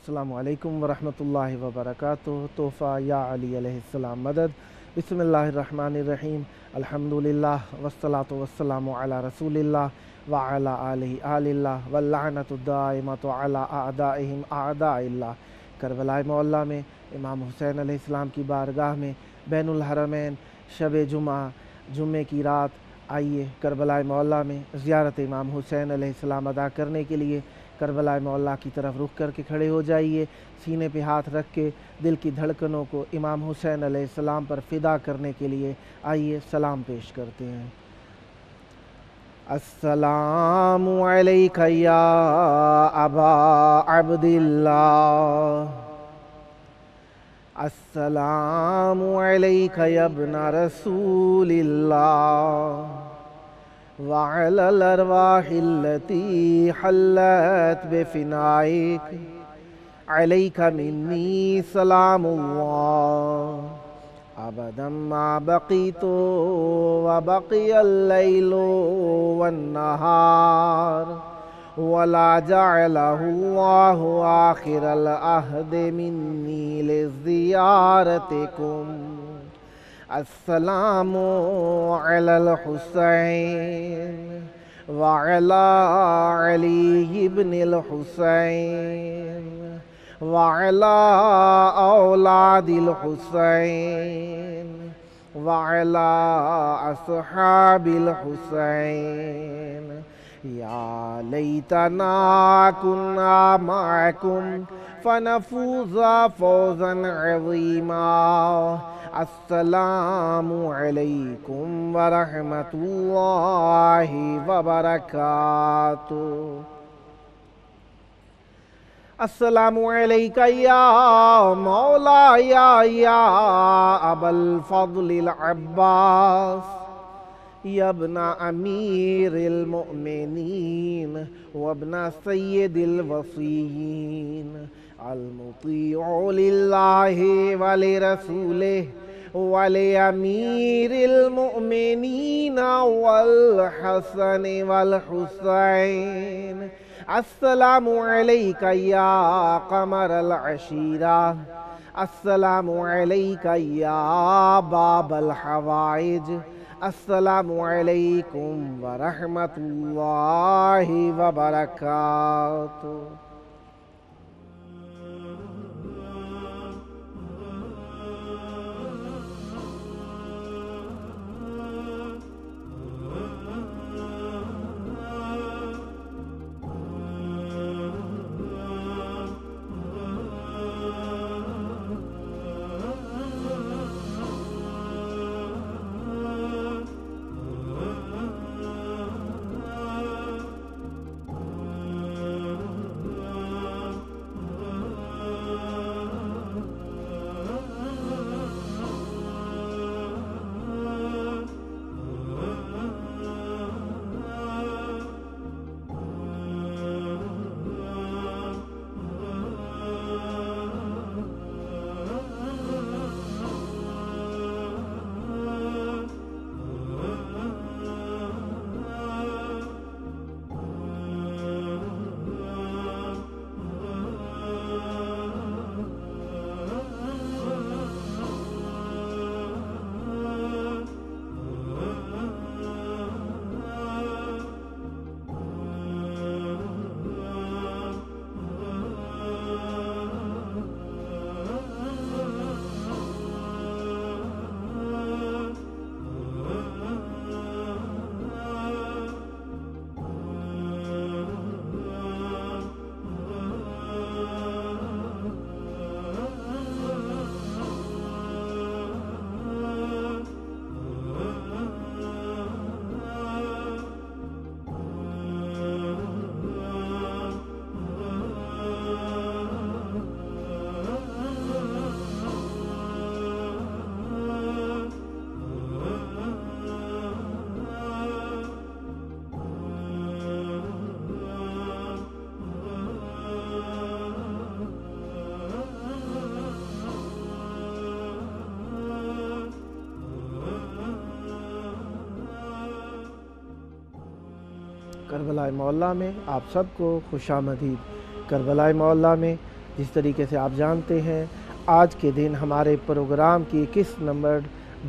السلام علیکم ورحمۃ اللہ وبرکاتہ۔ تحفہ یا علی علیہ السلام مدد۔ بسم اللہ الرحمن الرحیم۔ الحمدللہ والصلاۃ والسلام علی رسول اللہ وعلی آلہ آل اللہ واللعنۃ الدائمۃ علی اعدائہم اعداء اللہ۔ کربلا معلیٰ میں امام حسین علیہ السلام کی بارگاہ میں بین الحرمین شب جمعے کی رات آئیے کربلا معلیٰ میں زیارت امام حسین علیہ السلام ادا کرنے کے لیے کربلا معلیٰ کی طرف رخ کر کے کھڑے ہو جائیے۔ سینے پہ ہاتھ رکھ کے دل کی دھڑکنوں کو امام حسین علیہ السلام پر فدا کرنے کے لیے آئیے سلام پیش کرتے ہیں۔ السلام علیک یا ابا عبداللہ، السلام علیک یا ابن رسول اللہ، وعلی الارواح التي حلت بفنائك عليك مني سلام الله ابدا ما بقيت وبقي الليل والنهار ولا جعله الله آخر العهد مني لزيارتكم۔ السلام علی الحسین وعلی علی بن الحسین وعلی اولاد الحسین وعلی اصحاب الحسین۔ یا لیتنا کنا معکم فنفوز فوزا عظیما۔ السلام علیکم ورحمۃ اللہ وبرکاتہ۔ السلام علیک یا مولاي یا ابا الفضل العباس، یا ابن امیر المؤمنین وابن سید الوصیین، المطیع للہ ولرسولہ ولامیر المؤمنین والحسن والحسین۔ السلام علیک یا قمر العشیرہ، السلام علیک یا باب الحوائج، السلام علیکم ورحمۃ اللہ وبرکاتہ۔ کربلا معلیٰ میں آپ سب کو خوش آمدید۔ کربلا معلیٰ میں جس طریقے سے آپ جانتے ہیں آج کے دن ہمارے پروگرام کی قسط نمبر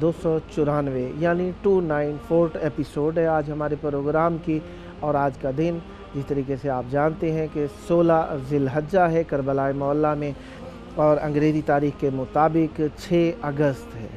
294 یعنی 294 ایپیسوڈ ہے آج ہمارے پروگرام کی، اور آج کا دن جس طریقے سے آپ جانتے ہیں کہ 16 ذی الحجہ ہے کربلا معلیٰ میں، اور انگریزی تاریخ کے مطابق 6 اگست ہے۔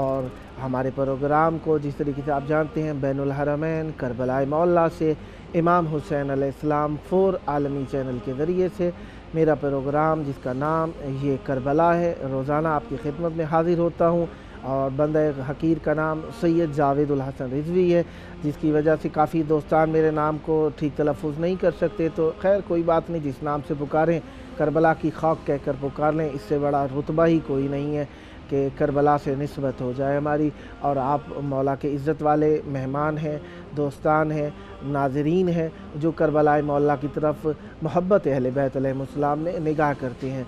اور ہمارے پروگرام کو جس طریقے سے آپ جانتے ہیں بین الحرمین کربلا معلیٰ سے امام حسین علیہ السلام 4 عالمی چینل کے ذریعے سے میرا پروگرام جس کا نام یہ کربلا ہے، روزانہ آپ کی خدمت میں حاضر ہوتا ہوں، اور بندہ حقیر کا نام سید جاوید الحسن رضوی ہے، جس کی وجہ سے کافی دوستان میرے نام کو ٹھیک تلفظ نہیں کر سکتے، تو خیر کوئی بات نہیں، جس نام سے پکاریں کربلا کی خاک کہہ کر پکار لیں، اس سے بڑا رتبہ ہی کوئی نہیں ہے کہ کربلا سے نسبت ہو جائے ہماری۔ اور آپ مولا کے عزت والے مہمان ہیں، دوستان ہیں، ناظرین ہیں، جو کربلا معلیٰ کی طرف محبت اہل بیت علیہ السلام میں نگاہ کرتے ہیں۔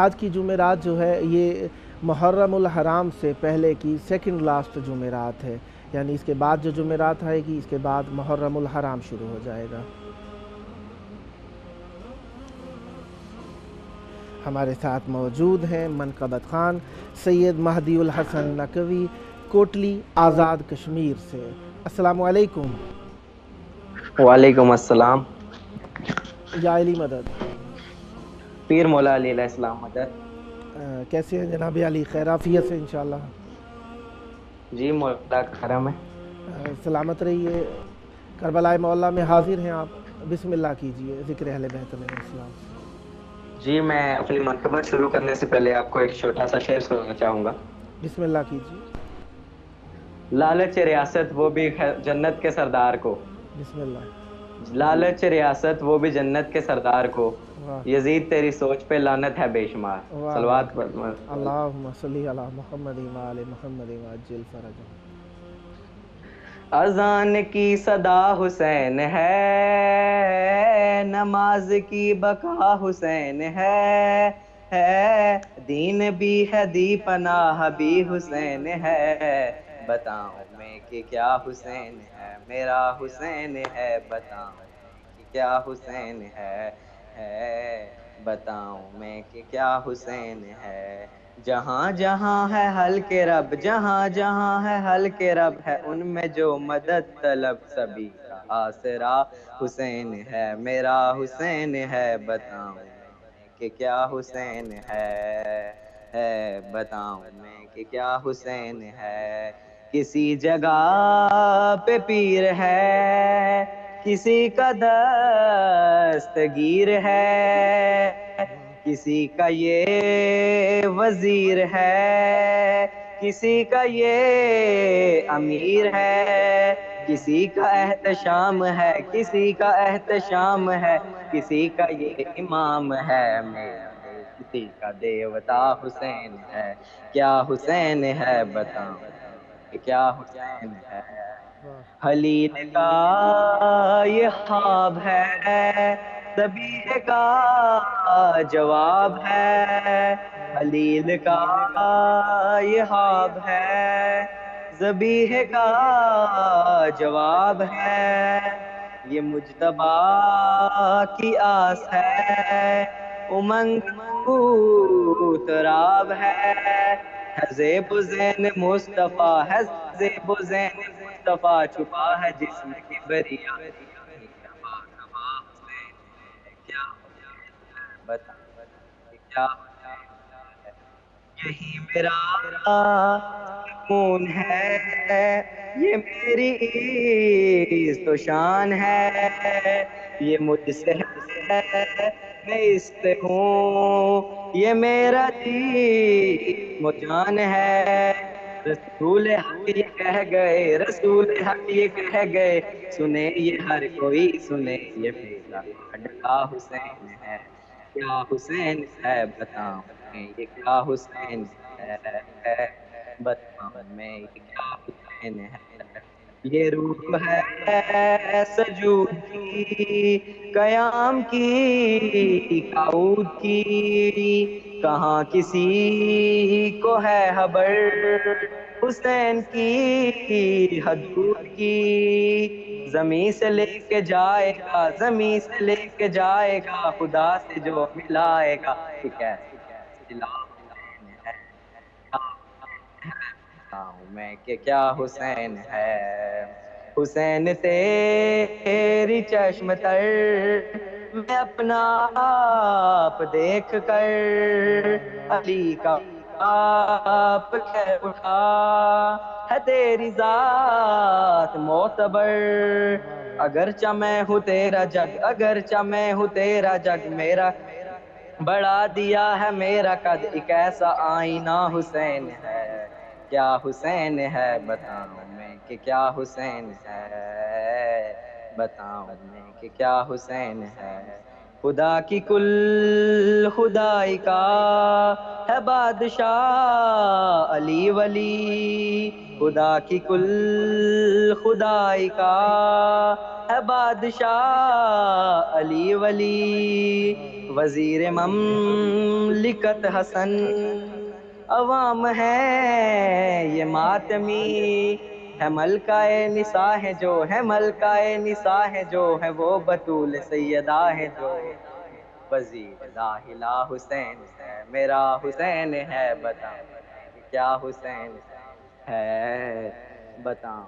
آج کی جمعرات جو ہے یہ محرم الحرام سے پہلے کی سیکنڈ لاسٹ جمعرات ہے، یعنی اس کے بعد جو جمعرات آئے گی اس کے بعد محرم الحرام شروع ہو جائے گا۔ ہمارے ساتھ موجود ہیں منقبت خان سید مہدی الحسن نقوی کوٹلی آزاد کشمیر سے۔ السلام علیکم۔ وعلیکم السلام۔ یا علی مدد۔ پیر مولا علی علیہ السلام مدد۔ کیسے ہیں جناب علی؟ خیر عافیت سے انشاءاللہ؟ جی مولا کرم ہے۔ سلامت رہیے۔ کربلا معلیٰ میں حاضر ہیں آپ، بسم اللہ کیجئے ذکر اہل بیت علیہ السلام۔ جی میں اپنی منقبت شروع کرنے سے پہلے آپ کو ایک چھوٹا سا شعر سنانا چاہوں گا۔ بسم اللہ کیجئے۔ لالچ ریاست وہ بھی جنت کے سردار کو، بسم اللہ۔ لالچ ریاست وہ بھی جنت کے سردار کو، یزید تیری سوچ پہ لعنت ہے بے شمار۔ صلوات پر اللہم صلی علی محمد وآل محمد وعجل فرجہ۔ اذان کی صدا حسین ہے، نماز کی بقا حسین ہے، دین بھی ہے دی پناہ بھی حسین ہے، بتاؤں میں کہ کیا حسین ہے، میرا حسین ہے، بتاؤں میں کہ کیا حسین ہے، بتاؤں میں کہ کیا حسین ہے۔ جہاں جہاں ہے حلق رب، جہاں جہاں ہے حلق رب، ہے ان میں جو مدد طلب، سبھی کا آسرا حسین ہے، میرا حسین ہے، بتاؤں میں کہ کیا حسین ہے، بتاؤں میں کہ کیا حسین ہے۔ کسی جگہ پہ پیر ہے، کسی کا دستگیر ہے، کسی کا یہ وزیر ہے، کسی کا یہ امیر ہے، کسی کا احتشام ہے، کسی کا احتشام ہے، کسی کا یہ امام ہے، میرے کسی کا دیوتا حسین ہے، کیا حسین ہے، بتاؤں کہ کیا حسین ہے۔ خلیل کا یہ خواب ہے، ذبیح کا جواب ہے، خلیل کا یہ خواب ہے، ذبیح کا جواب ہے، یہ مجتبی کی آس ہے، امنگ کو تراب ہے، زیب و زین مصطفیٰ ہے، زیب و زین مصطفیٰ چھپا ہے جسم کی بریا، کیا بتا کیا یہی میرا سکون ہے، یہ میری تو شان ہے، یہ مجھ سے ہے میں اس سے ہوں، یہ میرا دین و جان ہے، رسول حق یہ کہہ گئے، رسول حق یہ کہہ گئے، سنے یہ ہر کوئی سنے، یہ میرا لاڈلا حسین ہے، کیا حسین ہے، بتاؤں میں یہ کیا حسین ہے، بتاؤں میں یہ کیا حسین ہے۔ یہ روح ہے سجود کی، قیام کی، قعود کی، کہاں کسی کو ہے خبر حسین کی حدود کی، زمین سے لے کے جائے گا، زمین سے لے کے جائے گا، خدا سے جو ملائے گا، یہ کیسا سلا حسین ہے، میں کہ کیا حسین ہے، حسین تیری چشم تر میں اپنا آپ دیکھ کر علی کا آپ کہہ اٹھا ہے تیری ذات معتبر، اگرچہ میں ہوں تیرا جگ، اگرچہ میں ہوں تیرا جگ، میرا بڑھا دیا ہے میرا قد، ایک ایسا آئینہ حسین ہے، کیا حسین ہے بتاؤں میں کہ کیا حسین ہے، بتاؤں میں کہ کیا حسین ہے، خدا کی کل خدائی کا ہے بادشاہ علی ولی، خدا کی کل خدائی کا ہے بادشاہ علی ولی، وزیر مملکت حسن عوام ہے یہ ماتمی، ہے ملکہ نساء ہے جو، ہے ملکہ نساء ہے جو، ہے وہ بطول سیدہ ہے جو، وزیر داخلہ حسین ہے میرا حسین ہے، بتاؤں کہ کیا حسین ہے، بتاؤں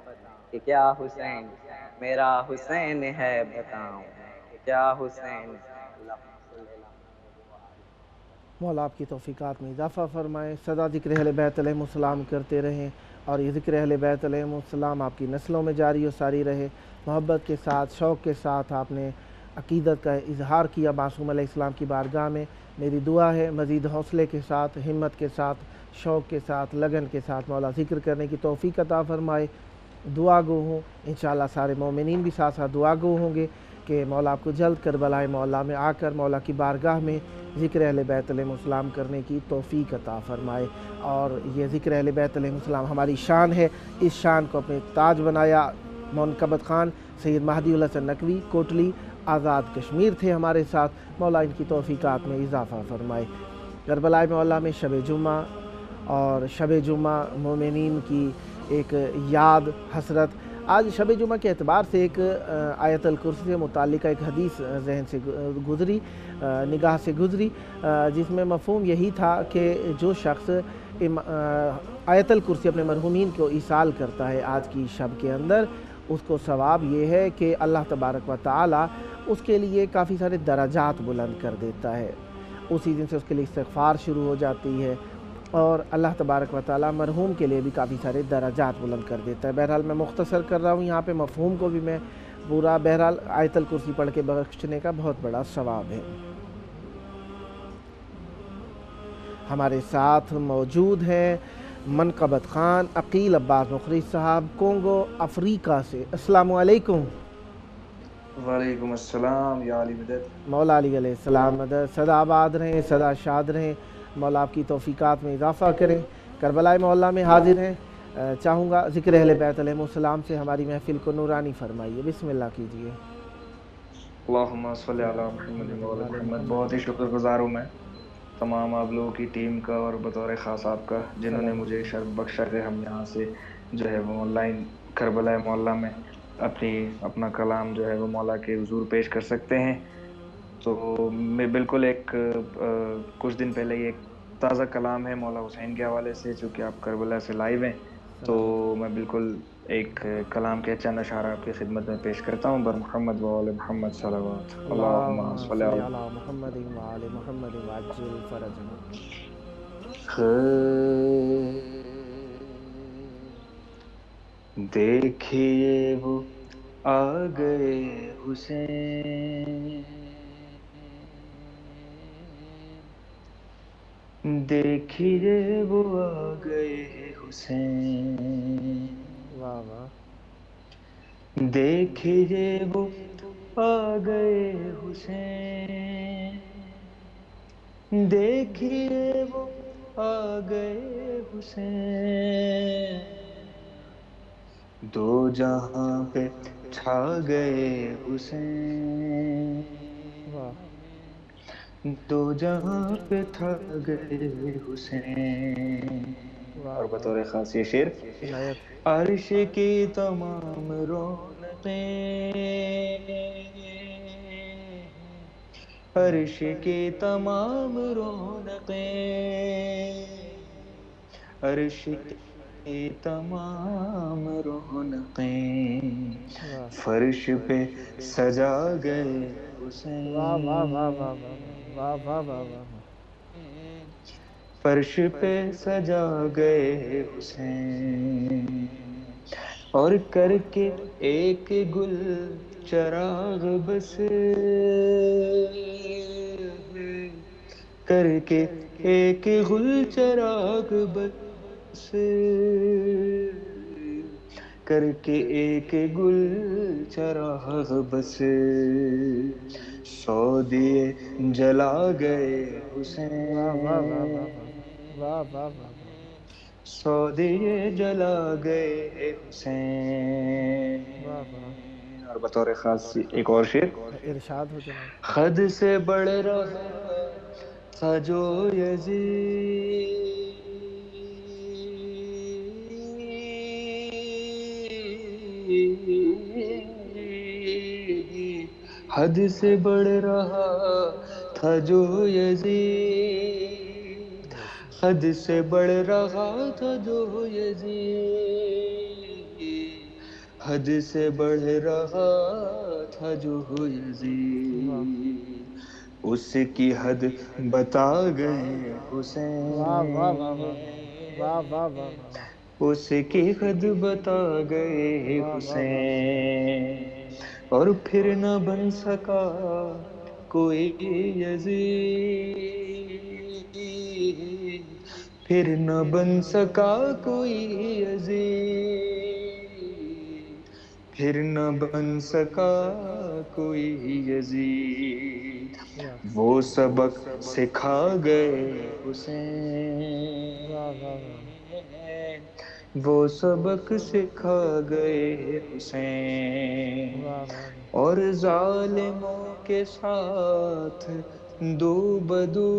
کہ کیا حسین ہے، میرا حسین ہے، بتاؤں کہ کیا حسین ہے، اللہم صلی اللہ علیہ وآلہ۔ مولا آپ کی توفیقات میں اضافہ فرمائیں، سدا ذکر اہل بیت علیہ السلام کرتے رہیں، اور یہ ذکر اہل بیت علیہ السلام آپ کی نسلوں میں جاری و ساری رہے۔ محبت کے ساتھ، شوق کے ساتھ آپ نے عقیدت کا اظہار کیا معصوم علیہ السلام کی بارگاہ میں، میری دعا ہے مزید حوصلے کے ساتھ، ہمت کے ساتھ، شوق کے ساتھ، لگن کے ساتھ مولا ذکر کرنے کی توفیق عطا فرمائے۔ دعا گو ہوں، انشاءاللہ سارے مومنین بھی ساتھ ساتھ دعا گو ہوں گے کہ مولا آپ کو جلد کربلا مولا میں آ کر مولا کی بارگاہ میں ذکر اہل بیت علیہ السلام کرنے کی توفیق عطا فرمائے۔ اور یہ ذکر اہل بیت علیہ السلام ہماری شان ہے، اس شان کو اپنے تاج بنایا۔ منقبت خان سید مہدی الحسن نقوی کوٹلی آزاد کشمیر تھے ہمارے ساتھ، مولا ان کی توفیقات میں اضافہ فرمائے۔ کربلا مولا میں شب جمعہ، اور شب جمعہ مومنین کی ایک یاد، حسرت۔ آج شب جمعہ کے اعتبار سے ایک آیت الکرسی سے متعلقہ ایک حدیث ذہن سے گزری، نگاہ سے گزری، جس میں مفہوم یہی تھا کہ جو شخص آیت الکرسی اپنے مرحومین کو ایصال کرتا ہے آج کی شب کے اندر، اس کو ثواب یہ ہے کہ اللہ تبارک و تعالی اس کے لیے کافی سارے درجات بلند کر دیتا ہے، اسی دن سے اس کے لیے استغفار شروع ہو جاتی ہے، اور اللہ تبارک و تعالی مرحوم کے لیے بھی کافی سارے درجات بلند کر دیتا ہے۔ بہرحال میں مختصر کر رہا ہوں یہاں پہ، مفہوم کو بھی میں پورا، بہرحال آیت الکرسی پڑھ کے بخشنے کا بہت بڑا ثواب ہے۔ ہمارے ساتھ موجود ہیں منقبت خان عقیل عباس مخری صاحب، کونگو افریقہ سے۔ السلام علیکم۔ وعلیکم السلام یا علی مدد۔ مولا علی علیہ السلام مدد، سدا آباد رہیں، سدا شاد رہیں، مولا آپ کی توفیقات میں اضافہ کریں۔ کربلا مولا میں حاضر ہیں، چاہوں گا ذکر اہل بیت علیہ السلام سے ہماری محفل کو نورانی فرمائیے، بسم اللہ کیجیے۔ اللہم صلی علی محمد و علی محمد۔ بہت ہی شکر گزار ہوں میں تمام آپ لوگوں کی ٹیم کا، اور بطور خاص آپ کا، جنہوں نے مجھے شرف بخشا کہ ہم یہاں سے جو ہے وہ آن لائن کربلا مولا میں اپنا کلام جو ہے وہ مولا کے حضور پیش کر سکتے ہیں۔ تو میں بالکل ایک کچھ دن پہلے یہ ایک تازہ کلام ہے مولا حسین کے حوالے سے، چونکہ آپ کربلا سے لائیو ہیں، تو میں بالکل ایک کلام کے چند اشعار آپ کی خدمت میں پیش کرتا ہوں۔ بر محمد و آل محمد صلوات۔ اللہم صلی علی محمد و آل محمد وعجل فرجہ۔ دیکھیے وہ آ گئے حسین، دیکھیے وہ آ گئے حسین، واہ واہ، دیکھیے وہ آ گئے حسین، دیکھیے وہ آ گئے حسین، دو جہاں پہ چھا گئے حسین، دو جہاں پہ چھا گئے حسین۔ اور بطور خاص یہ شعر، عرش کی تمام رونق عرش کی تمام رونقیں، عرش کی تمام رونقیں واہ فرش پہ سجا گئے واہ واہ واہ حسین، واہ واہ واہ واہ واہ واہ فرش پہ سجا گئے حسین، اور کر کے ایک گل چراغ بس، کر کے ایک گل چراغ بس، کر کے ایک گل چراغ بس، 100 دیے جلا گئے واہ واہ واہ واہ حسین، واہ واہ واہ 100 دیے جلا گئے واہ واہ حسین۔ اور بطور خاص ایک اور شعر، ارشاد ہو جناب خد سے بڑھ رہا تھا جو یزید، حد سے بڑھ رہا تھا جو یزید، حد سے بڑھ رہا تھا جو یزید، حد سے بڑھ رہا تھا جو واہ یزید، اس کی حد بتا گئے واہ واہ واہ حسین، واہ واہ واہ واہ اس کی حد بتا گئے واہ واہ واہ حسین، اور پھر نہ بن سکا کوئی یزید، پھر نہ بن سکا کوئی یزید، پھر نہ بن سکا کوئی یزید، وہ سبق سکھا گئے واہ واہ حسین، وہ سبق سکھا گئے حسین، واہ واہ اور ظالموں کے ساتھ دو بدو،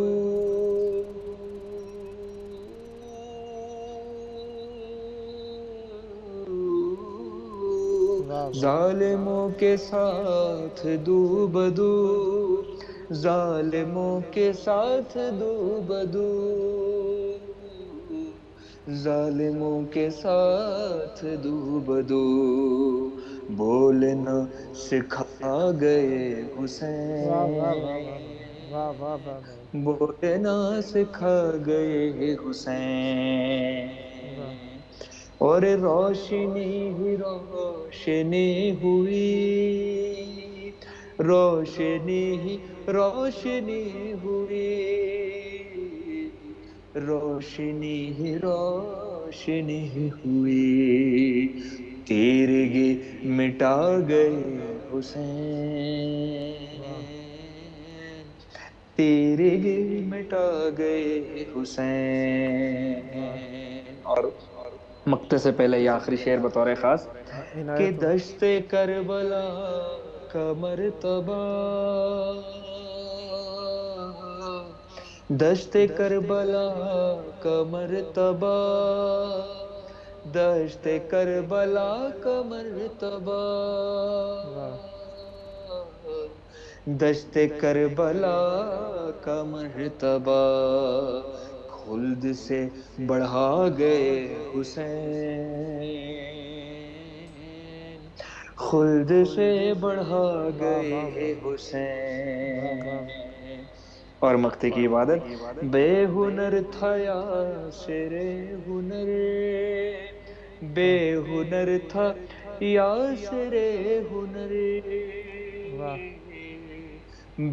واہ ظالموں کے ساتھ دو بدو، ظالموں کے ساتھ دو بدو، ظالموں کے ساتھ دو بدو، بولنا سکھا گئے واہ واہ واہ حسین، واہ واہ واہ بولنا سکھا گئے حسین، اور روشنی ہی روشنی ہوئی، روشنی ہی روشنی ہوئی، روشنی ہی روشنی ہوئی، تیرگی مٹا گئے حسین، تیرگی مٹا گئے حسین۔ اور مقطع سے پہلے یہ آخری شعر بطور خاص، کہ عنایت ہو دشت کربلا کا مرتبہ، دشت کربلا کا مرتبہ، دشت کربلا کا مرتبہ، واہ دشت کربلا کا مرتبہ، خلد سے بڑھا گئے حسین، خلد سے بڑھا واہ واہ گئے واہ واہ حسین۔ اور مقطع کی عبادت، بے ہنر تھا یاسر ہنر، بے ہنر تھا یاسر ہنر، واہ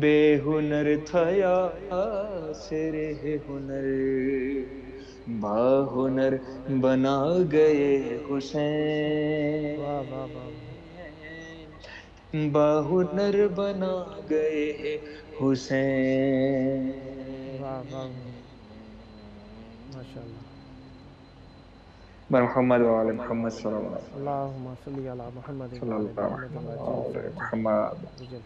بے ہنر تھا یاسر ہنر، با ہنر بنا گئے واہ واہ واہ حسین، با ہنر بنا گئے حسین۔ واہ واہ ماشاء اللہ محمد وعلی محمد صلی اللہ علیہ اللہم صلی علی محمد صلی وعلی اللہ محمد علیہ محمد۔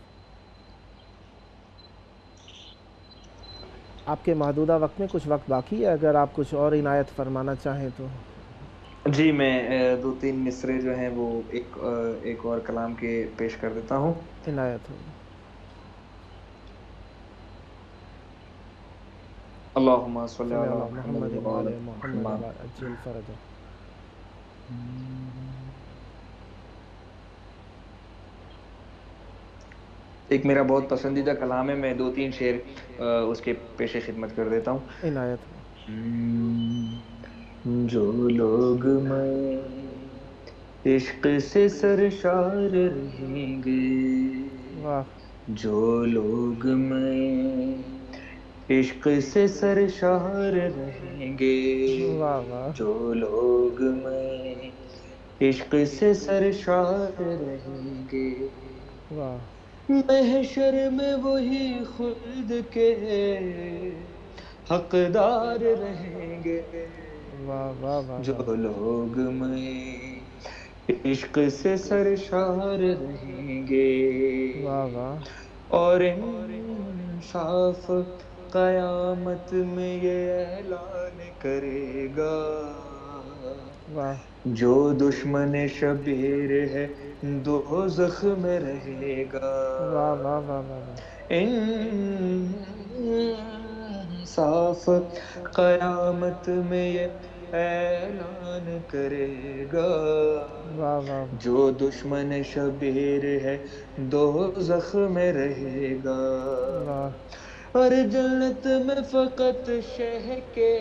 آپ کے محدودہ وقت میں کچھ وقت باقی ہے، اگر آپ کچھ اور عنایت فرمانا چاہیں تو جی میں دو تین مصرے جو ہیں وہ ایک اور کلام کے پیش کر دیتا ہوں. عنایت ہو. اللہم صلی صلی علی اللہ محمد محمد وعلی وعلی محمد محمد. عجل فرج. ایک میرا بہت پسندیدہ کلام ہے، میں دو تین شعر اس کے پیش خدمت کر دیتا ہوں. عنایت ہو. جو لوگ میں عشق سے سرشار رہیں گے، واہ جو لوگ میں عشق سے سرشار رہیں گے، واہ واہ جو لوگ میں عشق سے سرشار رہیں گے، واہ محشر میں وہی خلد کے حقدار رہیں گے، واہ واہ واہ جو واہ لوگ میں عشق سے سرشار رہیں گے، واہ واہ اور انصاف قیامت میں یہ اعلان کرے گا، واہ جو دشمن شبیر ہے دوزخ میں رہے گا، واہ واہ واہ واہ انصاف قیامت میں یہ اعلان کرے گا، واہ واہ جو دشمن شبیر ہے دوزخ میں رہے گا، واہ اور جنت میں فقط شہ کے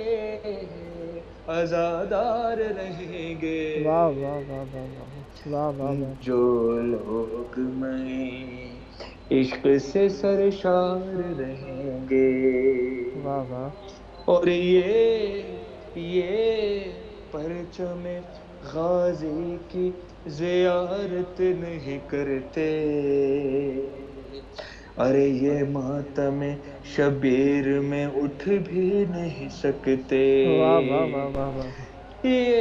عزادار رہیں گے، واہ واہ واہ واہ واہ واہ واہ جو لوگ میں عشق سے سرشار رہیں گے، واہ واہ اور یہ پرچم غازی کی زیارت نہیں کرتے، ارے یہ ماتم شبیر میں اٹھ بھی نہیں سکتے، واہ واہ واہ واہ واہ یہ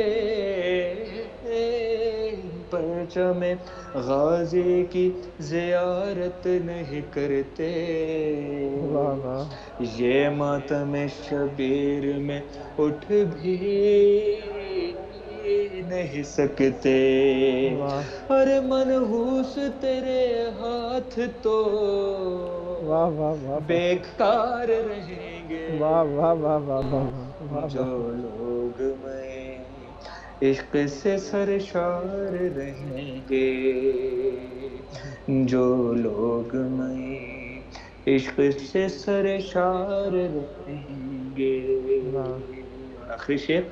پرچم غازی کی زیارت نہیں کرتے، واہ واہ یہ ماتم شبیر میں اٹھ بھی نہیں سکتے، واہ ارے منحوس تیرے ہاتھ تو واہ واہ واہ بیکار رہیں گے، واہ واہ واہ واہ واہ واہ جو لوگ میں عشق سے سرشار رہیں گے، جو لوگ میں عشق سے سرشار رہیں گے. واہ اور آخری شعر.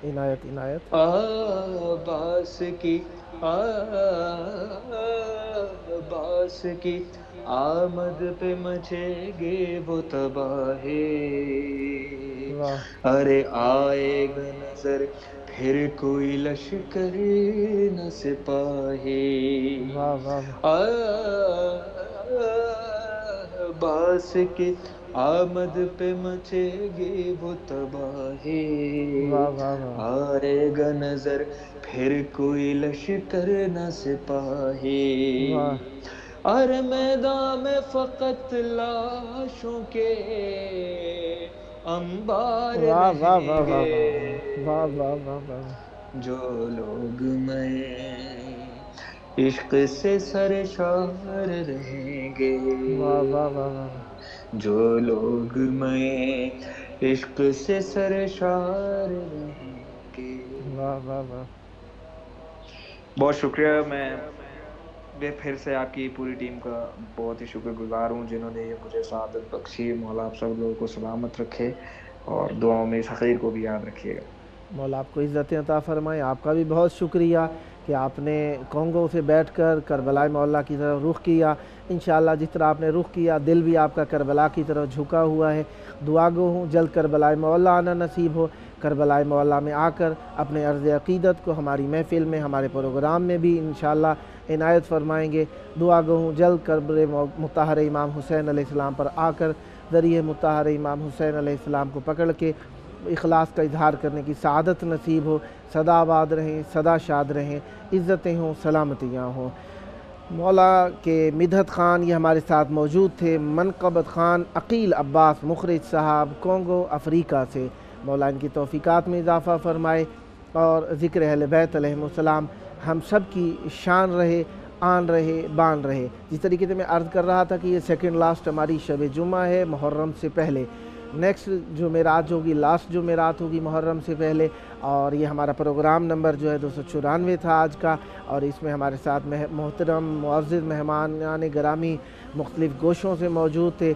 عنایت عنایت عباس کی آمد پہ مچے گے وہ تباہی، واہ ارے آئے گا نظر پھر کوئی لشکر نہ سپاہی، واہ واہ عباس کی آمد پہ مچے گی وہ تباہی، واہ واہ واہ آئے گا نظر پھر کوئی لشکر نہ سپاہی، واہ اور میدان میں فقط لاشوں کے انبار واہ واہ رہیں واہ گے، واہ واہ واہ واہ جو لوگ میں عشق سے سرشار رہیں گے، واہ واہ واہ واہ جو لوگ میں عشق سے سرشار رہیں گے. واہ واہ واہ بہت شکریہ. میں پھر سے آپ کی پوری ٹیم کا بہت ہی شکر گزار ہوں جنہوں نے یہ مجھے سعادت بخشی. مولا آپ سب لوگوں کو سلامت رکھے اور دعاؤں میں اس حقیر کو بھی یاد رکھیے گا. مولا آپ کو عزتیں عطا فرمائیں. آپ کا بھی بہت شکریہ کہ آپ نے کانگو سے بیٹھ کر کربلا مولا کی طرف رخ کیا. انشاءاللہ جس طرح آپ نے رخ کیا دل بھی آپ کا کربلا کی طرف جھکا ہوا ہے. دعا گو ہوں جلد کربلا مولا آنا نصیب ہو. کربلا مولا میں آ کر اپنے عرض عقیدت کو ہماری محفل میں ہمارے پروگرام میں بھی انشاءاللہ عنایت فرمائیں گے. دعا گو ہوں جلد قبر مطہر امام حسین علیہ السلام پر آ کر ذریعہ مطہر امام حسین علیہ السلام کو پکڑ کے اخلاص کا اظہار کرنے کی سعادت نصیب ہو. سدا آباد رہیں, سدا شاد رہیں, عزتیں ہوں, سلامتیاں ہوں. مولا کے مدحت خان یہ ہمارے ساتھ موجود تھے. منقبت خان عقیل عباس مخرج صاحب کانگو افریقہ سے. مولا ان کی توفیقات میں اضافہ فرمائے اور ذکر اہل بیت علیہم ہم سب کی شان رہے، آن رہے، بان رہے۔ جس طریقے سے میں عرض کر رہا تھا کہ یہ سیکنڈ لاسٹ ہماری شب جمعہ ہے محرم سے پہلے، نیکسٹ جو میرات ہوگی، لاسٹ جو میرات ہوگی محرم سے پہلے، اور یہ ہمارا پروگرام نمبر جو ہے 294 تھا آج کا، اور اس میں ہمارے ساتھ محترم معزز مہمانان گرامی مختلف گوشوں سے موجود تھے۔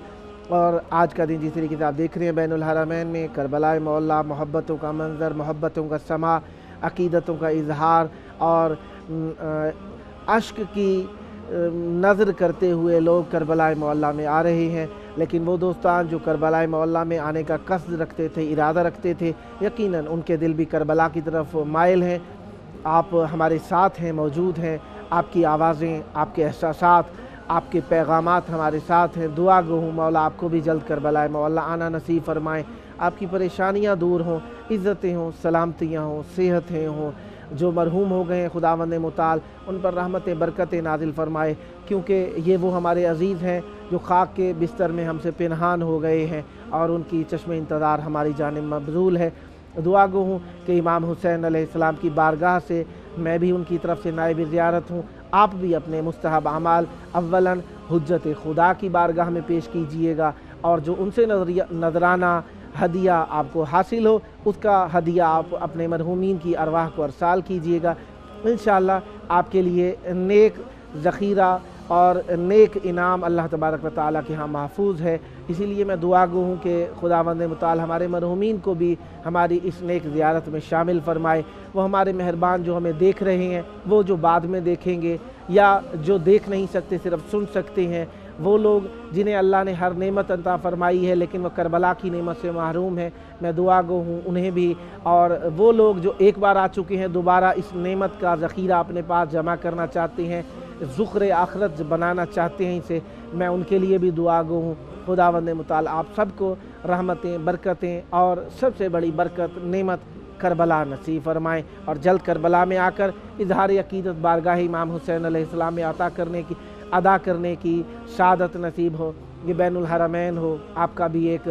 اور آج کا دن جس طریقے سے آپ دیکھ رہے ہیں بین الحرمین میں کربلا معلیٰ، محبتوں کا منظر، محبتوں کا سما، عقیدتوں کا اظہار، اور اشک کی نظر کرتے ہوئے لوگ کربلا معلیٰ میں آ رہے ہیں۔ لیکن وہ دوستان جو کربلا معلیٰ میں آنے کا قصد رکھتے تھے، ارادہ رکھتے تھے، یقیناً ان کے دل بھی کربلا کی طرف مائل ہیں۔ آپ ہمارے ساتھ ہیں، موجود ہیں، آپ کی آوازیں، آپ کے احساسات، آپ کے پیغامات ہمارے ساتھ ہیں۔ دعا گو ہوں مولا آپ کو بھی جلد کربلا معلیٰ آنا نصیب فرمائیں، آپ کی پریشانیاں دور ہوں، عزتیں ہوں، سلامتیاں ہوں، صحتیں ہوں۔ جو مرحوم ہو گئے ہیں خداوند متعال ان پر رحمتیں برکتیں نازل فرمائے، کیونکہ یہ وہ ہمارے عزیز ہیں جو خاک کے بستر میں ہم سے پنہان ہو گئے ہیں، اور ان کی چشم انتظار ہماری جانب مبذول ہے۔ دعا گو ہوں کہ امام حسین علیہ السلام کی بارگاہ سے میں بھی ان کی طرف سے نائب زیارت ہوں، آپ بھی اپنے مستحب اعمال اولاً حجت خدا کی بارگاہ میں پیش کیجئے گا، اور جو ان سے نذرانہ ہدیہ آپ کو حاصل ہو اس کا ہدیہ آپ اپنے مرحومین کی ارواح کو ارسال کیجئے گا۔ انشاءاللہ آپ کے لیے نیک ذخیرہ اور نیک انعام اللہ تبارک و تعالیٰ کے ہاں محفوظ ہے۔ اسی لیے میں دعا گو ہوں کہ خداوند متعال ہمارے مرحومین کو بھی ہماری اس نیک زیارت میں شامل فرمائے۔ وہ ہمارے مہربان جو ہمیں دیکھ رہے ہیں، وہ جو بعد میں دیکھیں گے، یا جو دیکھ نہیں سکتے صرف سن سکتے ہیں، وہ لوگ جنہیں اللہ نے ہر نعمت عطا فرمائی ہے لیکن وہ کربلا کی نعمت سے محروم ہیں، میں دعا گو ہوں انہیں بھی، اور وہ لوگ جو ایک بار آ چکے ہیں دوبارہ اس نعمت کا ذخیرہ اپنے پاس جمع کرنا چاہتے ہیں، ذخر آخرت بنانا چاہتے ہیں اسے، میں ان کے لیے بھی دعا گو ہوں۔ خداوند متعال آپ سب کو رحمتیں، برکتیں، اور سب سے بڑی برکت نعمت کربلا نصیب فرمائیں، اور جلد کربلا میں آ کر اظہار عقیدت بارگاہ امام حسین علیہ السلام میں ادا کرنے کی سعادت نصیب ہو۔ یہ بین الحرمین ہو، آپ کا بھی ایک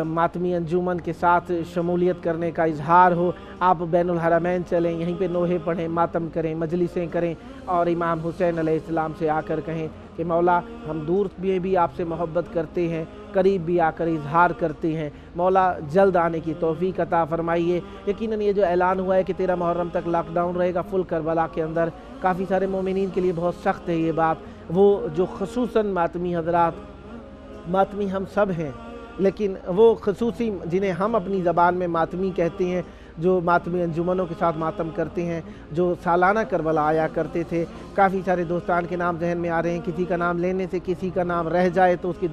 ماتمی انجمن کے ساتھ شمولیت کرنے کا اظہار ہو، آپ بین الحرمین چلیں، یہیں پہ نوحے پڑھیں، ماتم کریں، مجلسیں کریں، اور امام حسین علیہ السلام سے آ کر کہیں کہ مولا ہم دور میں بھی آپ سے محبت کرتے ہیں، قریب بھی آ کر اظہار کرتے ہیں، مولا جلد آنے کی توفیق عطا فرمائیے۔ یقیناً یہ جو اعلان ہوا ہے کہ 13 محرم تک لاک ڈاؤن رہے گا فل کربلا کے اندر، کافی سارے مومنین کے لیے بہت سخت ہے یہ بات، وہ جو خصوصاً ماتمی حضرات، ماتمی ہم سب ہیں لیکن وہ خصوصی جنہیں ہم اپنی زبان میں ماتمی کہتے ہیں، جو ماتمی انجمنوں کے ساتھ ماتم کرتے ہیں، جو سالانہ کربلا آیا کرتے تھے، کافی سارے دوستان کے نام ذہن میں آ رہے ہیں، کسی کا نام لینے سے کسی کا نام رہ جائے تو اس کی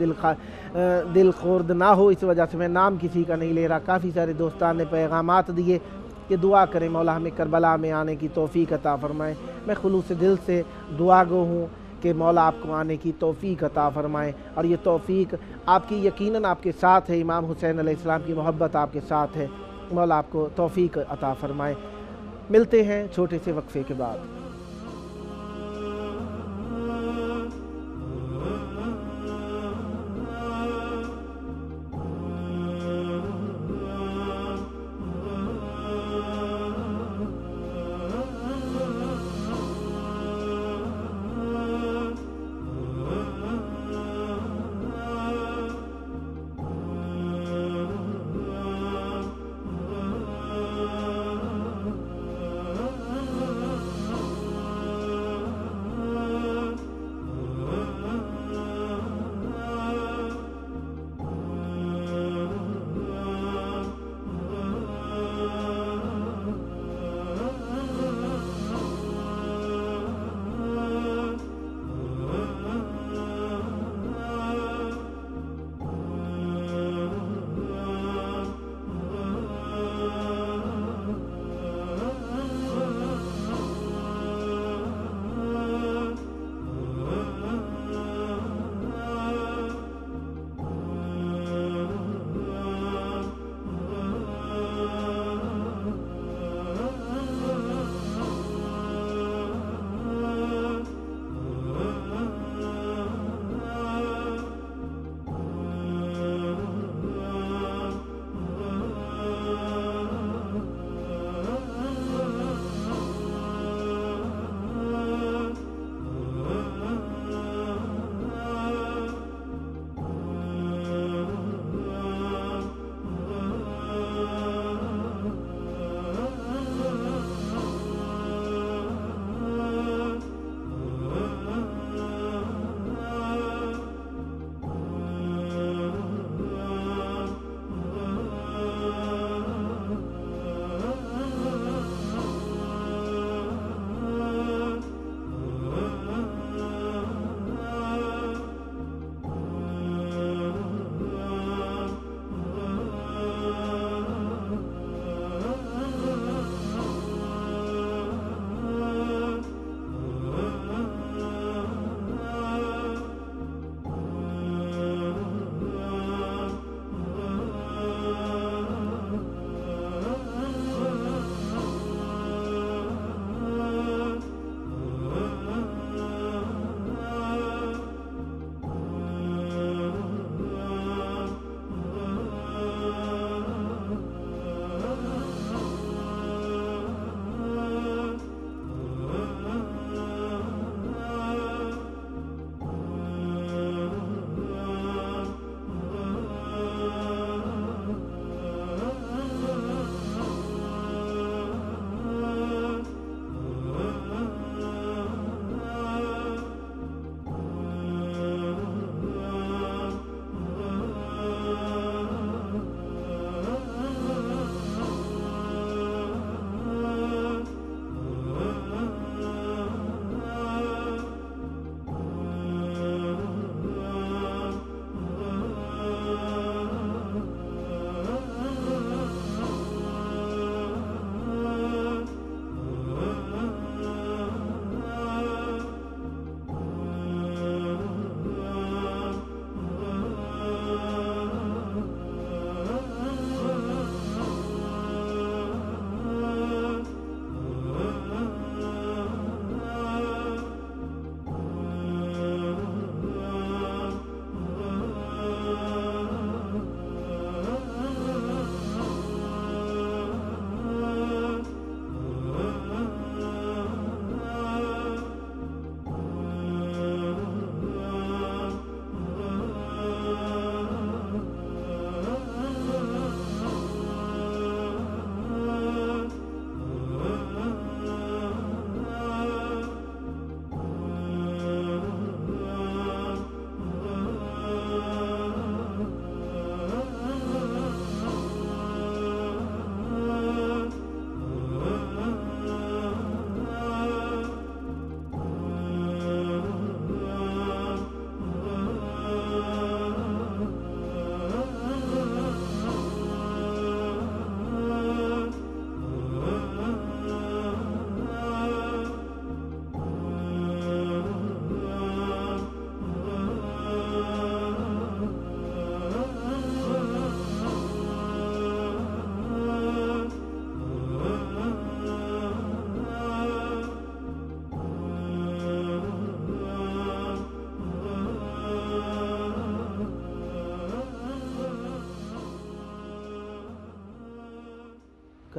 دل خورد نہ ہو، اس وجہ سے میں نام کسی کا نہیں لے رہا۔ کافی سارے دوستان نے پیغامات دیے کہ دعا کریں مولا ہمیں کربلا میں آنے کی توفیق عطا فرمائیں۔ میں خلوص دل سے دعا گو ہوں کہ مولا آپ کو آنے کی توفیق عطا فرمائیں، اور یہ توفیق آپ کی یقیناً آپ کے ساتھ ہے، امام حسین علیہ السلام کی محبت آپ کے ساتھ ہے، مولا آپ کو توفیق عطا فرمائیں۔ ملتے ہیں چھوٹے سے وقفے کے بعد۔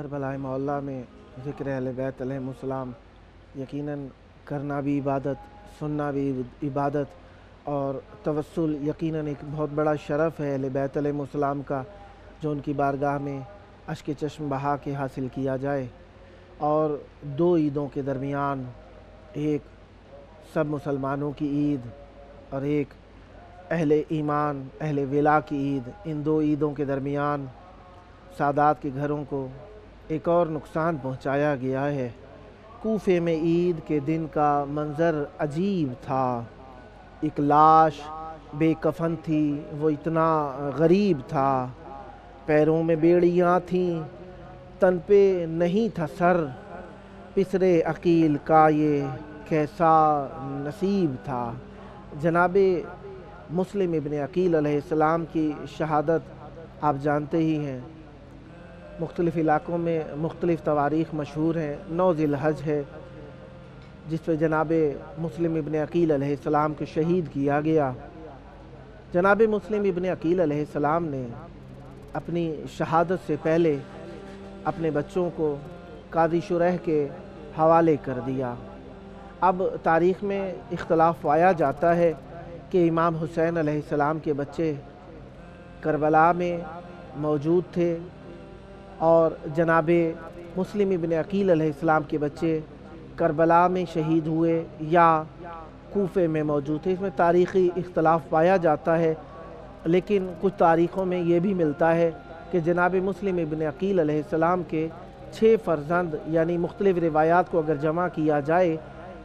کربلا مولا میں ذکر اہل بیت علیہم یقیناً کرنا بھی عبادت، سننا بھی عبادت اور توسل یقیناً ایک بہت بڑا شرف ہے اہل بیت علیہم السلام کا، جو ان کی بارگاہ میں اشک چشم بہا کے حاصل کیا جائے۔ اور دو عیدوں کے درمیان، ایک سب مسلمانوں کی عید اور ایک اہل ایمان اہل ولا کی عید، ان دو عیدوں کے درمیان سادات کے گھروں کو ایک اور نقصان پہنچایا گیا ہے۔ کوفے میں عید کے دن کا منظر عجیب تھا، ایک لاش بے کفن تھی، وہ اتنا غریب تھا، پیروں میں بیڑیاں تھیں، تن پہ نہیں تھا سر، پسرے عقیل کا یہ کیسا نصیب تھا۔ جناب مسلم ابن عقیل علیہ السلام کی شہادت آپ جانتے ہی ہیں، مختلف علاقوں میں مختلف تواریخ مشہور ہیں۔ 9 ذی الحج ہے جس پہ جناب مسلم ابن عقیل علیہ السلام کو شہید کیا گیا۔ جناب مسلم ابن عقیل علیہ السلام نے اپنی شہادت سے پہلے اپنے بچوں کو قاضی شریح کے حوالے کر دیا۔ اب تاریخ میں اختلاف پایا جاتا ہے کہ امام حسین علیہ السلام کے بچے کربلا میں موجود تھے اور جناب مسلم ابن عقیل علیہ السلام کے بچے کربلا میں شہید ہوئے یا کوفے میں موجود تھے۔ اس میں تاریخی اختلاف پایا جاتا ہے، لیکن کچھ تاریخوں میں یہ بھی ملتا ہے کہ جناب مسلم ابن عقیل علیہ السلام کے 6 فرزند، یعنی مختلف روایات کو اگر جمع کیا جائے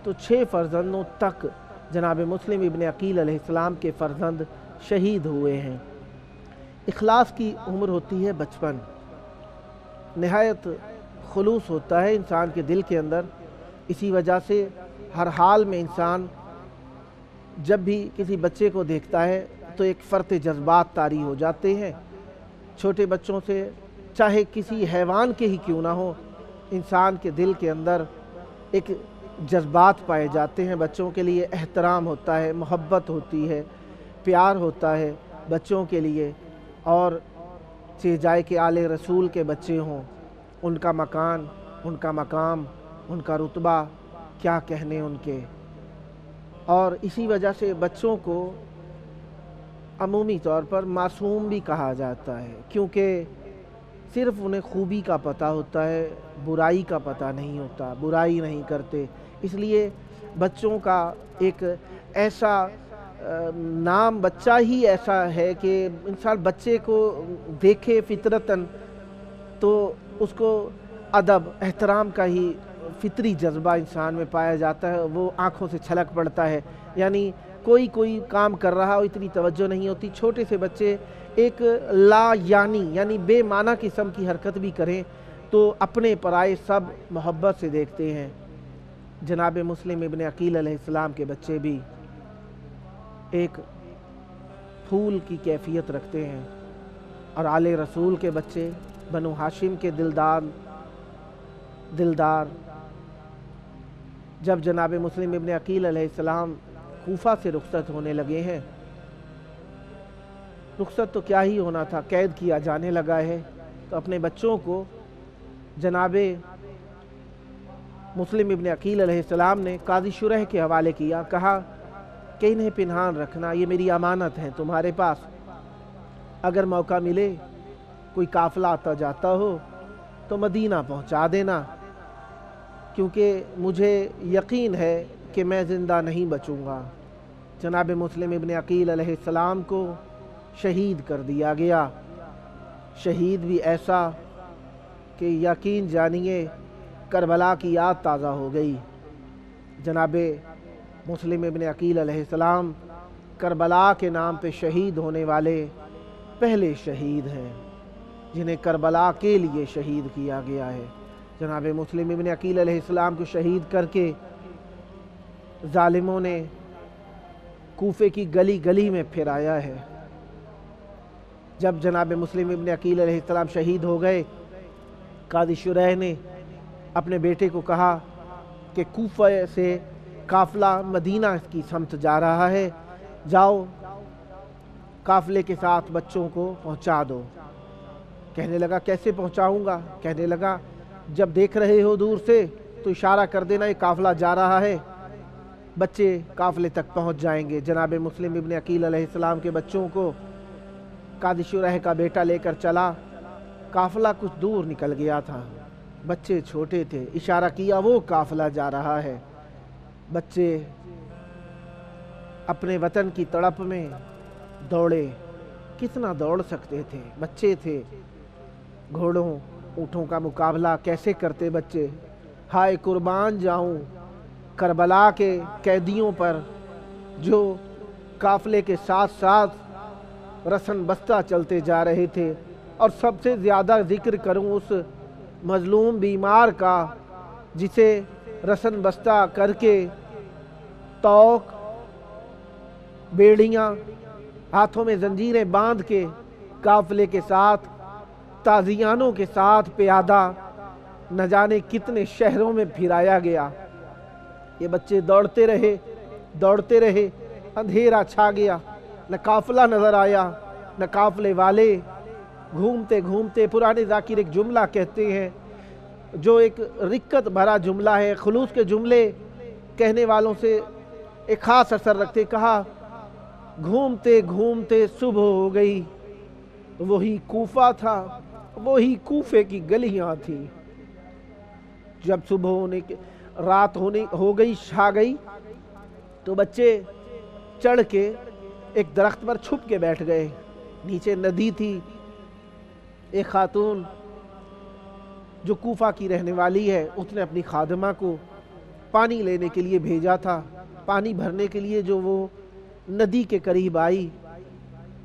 تو 6 فرزندوں تک جناب مسلم ابن عقیل علیہ السلام کے فرزند شہید ہوئے ہیں۔ اخلاص کی عمر ہوتی ہے بچپن، نہایت خلوص ہوتا ہے انسان کے دل کے اندر، اسی وجہ سے ہر حال میں انسان جب بھی کسی بچے کو دیکھتا ہے تو ایک فرط جذبات طاری ہو جاتے ہیں۔ چھوٹے بچوں سے چاہے کسی حیوان کے ہی کیوں نہ ہو، انسان کے دل کے اندر ایک جذبات پائے جاتے ہیں۔ بچوں کے لیے احترام ہوتا ہے، محبت ہوتی ہے، پیار ہوتا ہے بچوں کے لیے، اور جائے کہ آل رسول کے بچے ہوں، ان کا مکان، ان کا مقام، ان کا رتبہ کیا کہنے ان کے۔ اور اسی وجہ سے بچوں کو عمومی طور پر معصوم بھی کہا جاتا ہے، کیونکہ صرف انہیں خوبی کا پتہ ہوتا ہے، برائی کا پتہ نہیں ہوتا، برائی نہیں کرتے۔ اس لیے بچوں کا ایک ایسا نام، بچہ ہی ایسا ہے کہ انسان بچے کو دیکھے فطرتاً تو اس کو ادب احترام کا ہی فطری جذبہ انسان میں پایا جاتا ہے، وہ آنکھوں سے چھلک پڑتا ہے۔ یعنی کوئی کام کر رہا ہو اتنی توجہ نہیں ہوتی، چھوٹے سے بچے ایک لا یعنی بے معنی قسم کی حرکت بھی کریں تو اپنے پرائے سب محبت سے دیکھتے ہیں۔ جناب مسلم ابن عقیل علیہ السلام کے بچے بھی ایک پھول کی کیفیت رکھتے ہیں، اور آل رسول کے بچے بنو ہاشم کے دلدار جب جناب مسلم ابن عقیل علیہ السلام کوفہ سے رخصت ہونے لگے ہیں، رخصت تو کیا ہی ہونا تھا، قید کیا جانے لگا ہے، تو اپنے بچوں کو جناب مسلم ابن عقیل علیہ السلام نے قاضی شریح کے حوالے کیا، کہا کہ انہیں پنہان رکھنا، یہ میری امانت ہے تمہارے پاس، اگر موقع ملے کوئی قافلہ آتا جاتا ہو تو مدینہ پہنچا دینا، کیونکہ مجھے یقین ہے کہ میں زندہ نہیں بچوں گا۔ جناب مسلم ابن عقیل علیہ السلام کو شہید کر دیا گیا، شہید بھی ایسا کہ یقین جانیے کربلا کی یاد تازہ ہو گئی۔ جناب مسلم ابن عقیل علیہ السلام کربلا کے نام پہ شہید ہونے والے پہلے شہید ہیں جنہیں کربلا کے لیے شہید کیا گیا ہے۔ جناب مسلم ابن عقیل علیہ السلام کو شہید کر کے ظالموں نے کوفے کی گلی گلی میں پھرایا ہے۔ جب جناب مسلم ابن عقیل علیہ السلام شہید ہو گئے، قاضی شریح نے اپنے بیٹے کو کہا کہ کوفہ سے قافلہ مدینہ کی سمت جا رہا ہے، جاؤ قافلے کے ساتھ بچوں کو پہنچا دو۔ کہنے لگا کیسے پہنچاؤں گا؟ کہنے لگا جب دیکھ رہے ہو دور سے تو اشارہ کر دینا یہ قافلہ جا رہا ہے، بچے قافلے تک پہنچ جائیں گے۔ جناب مسلم ابن عقیل علیہ السلام کے بچوں کو قاضی شرح کا بیٹا لے کر چلا، قافلہ کچھ دور نکل گیا تھا، بچے چھوٹے تھے، اشارہ کیا وہ قافلہ جا رہا ہے۔ بچے اپنے وطن کی تڑپ میں دوڑے، کتنا دوڑ سکتے تھے، بچے تھے، گھوڑوں اونٹوں کا مقابلہ کیسے کرتے بچے۔ ہائے قربان جاؤں کربلا کے قیدیوں پر جو قافلے کے ساتھ ساتھ رسن بستہ چلتے جا رہے تھے، اور سب سے زیادہ ذکر کروں اس مظلوم بیمار کا جسے رسن بستہ کر کے توق، بیڑیاں، ہاتھوں میں زنجیریں باندھ کے قافلے کے ساتھ تازیانوں کے ساتھ پیادہ نہ جانے کتنے شہروں میں پھرایا گیا۔ یہ بچے دوڑتے رہے، اندھیرا چھا گیا، نہ قافلہ نظر آیا نہ قافلے والے۔ گھومتے گھومتے پرانے ذاکر ایک جملہ کہتے ہیں جو ایک رکت بھرا جملہ ہے، خلوص کے جملے کہنے والوں سے ایک خاص اثر رکھتے۔ کہا گھومتے گھومتے صبح ہو گئی، وہی کوفہ تھا، وہی کوفے کی گلیاں تھی۔ جب صبح رات ہو گئی، چھا گئی، تو بچے چڑھ کے ایک درخت پر چھپ کے بیٹھ گئے۔ نیچے ندی تھی، ایک خاتون جو کوفہ کی رہنے والی ہے، اس نے اپنی خادمہ کو پانی لینے کے لیے بھیجا تھا۔ پانی بھرنے کے لیے جو وہ ندی کے قریب آئی،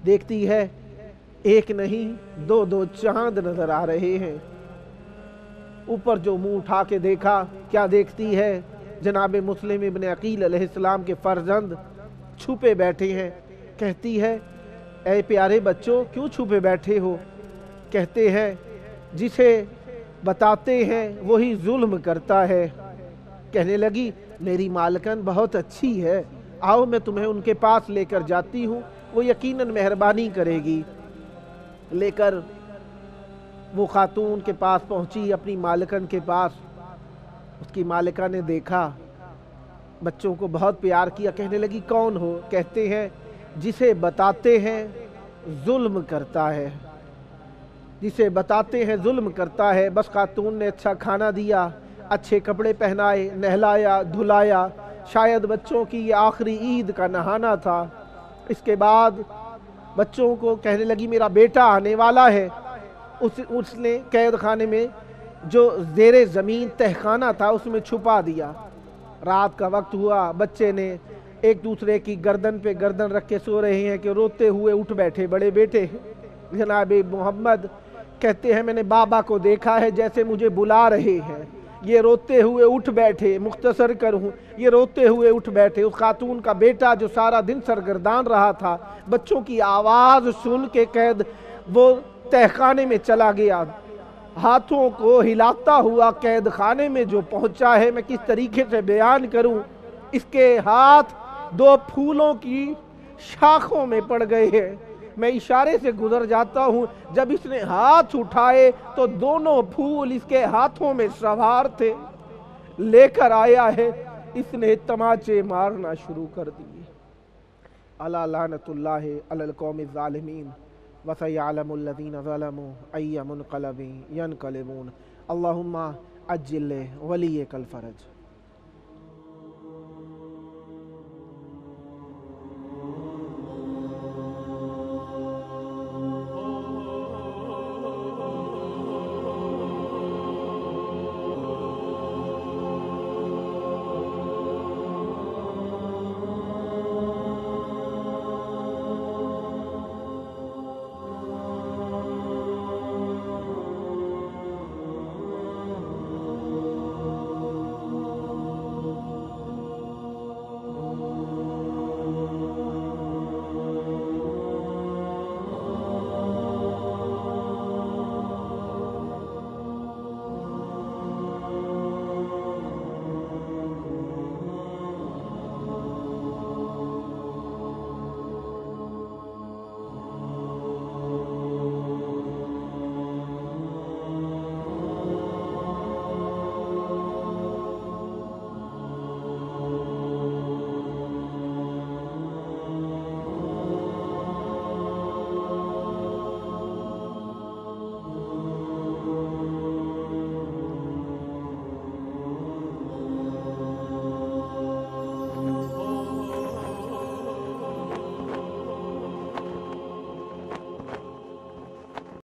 دیکھتی ہے ایک نہیں دو چاند نظر آ رہے ہیں۔ اوپر جو منہ اٹھا کے دیکھا، کیا دیکھتی ہے؟ جناب مسلم ابن عقیل علیہ السلام کے فرزند چھپے بیٹھے ہیں۔ کہتی ہے اے پیارے بچوں کیوں چھپے بیٹھے ہو؟ کہتے ہیں جسے بتاتے ہیں وہی ظلم کرتا ہے۔ کہنے لگی میری مالکن بہت اچھی ہے، آؤ میں تمہیں ان کے پاس لے کر جاتی ہوں، وہ یقیناً مہربانی کرے گی۔ لے کر وہ خاتون کے پاس پہنچی، اپنی مالکن کے پاس۔ اس کی مالکہ نے دیکھا، بچوں کو بہت پیار کیا، کہنے لگی کون ہو؟ کہتے ہیں جسے بتاتے ہیں ظلم کرتا ہے، جسے بتاتے ہیں ظلم کرتا ہے۔ بس خاتون نے اچھا کھانا دیا، اچھے کپڑے پہنائے، نہلایا دھلایا، شاید بچوں کی یہ آخری عید کا نہانا تھا۔ اس کے بعد بچوں کو کہنے لگی میرا بیٹا آنے والا ہے۔ اس نے قید خانے میں جو زیر زمین تہخانہ تھا اس میں چھپا دیا۔ رات کا وقت ہوا، بچے نے ایک دوسرے کی گردن پہ گردن رکھ کے سو رہے ہیں کہ روتے ہوئے اٹھ بیٹھے بڑے بیٹے جناب محمد۔ کہتے ہیں میں نے بابا کو دیکھا ہے جیسے مجھے بلا رہے ہیں، یہ روتے ہوئے اٹھ بیٹھے، مختصر کروں یہ روتے ہوئے اٹھ بیٹھے۔ اس خاتون کا بیٹا جو سارا دن سرگردان رہا تھا، بچوں کی آواز سن کے قید وہ تہخانے میں چلا گیا، ہاتھوں کو ہلاتا ہوا قید خانے میں جو پہنچا ہے، میں کس طریقے سے بیان کروں۔ اس کے ہاتھ دو پھولوں کی شاخوں میں پڑ گئے ہیں، میں اشارے سے گزر جاتا ہوں۔ جب اس نے ہاتھ اٹھائے تو دونوں پھول اس کے ہاتھوں میں سوار تھے، لے کر آیا ہے، اس نے تماچے مارنا شروع کر دیے۔ الا لعنت اللہ علی القوم الظالمین وسیعلم الذین ظلموا ای منقلب ینقلبون۔ اللہم عجل ولیک الفرج۔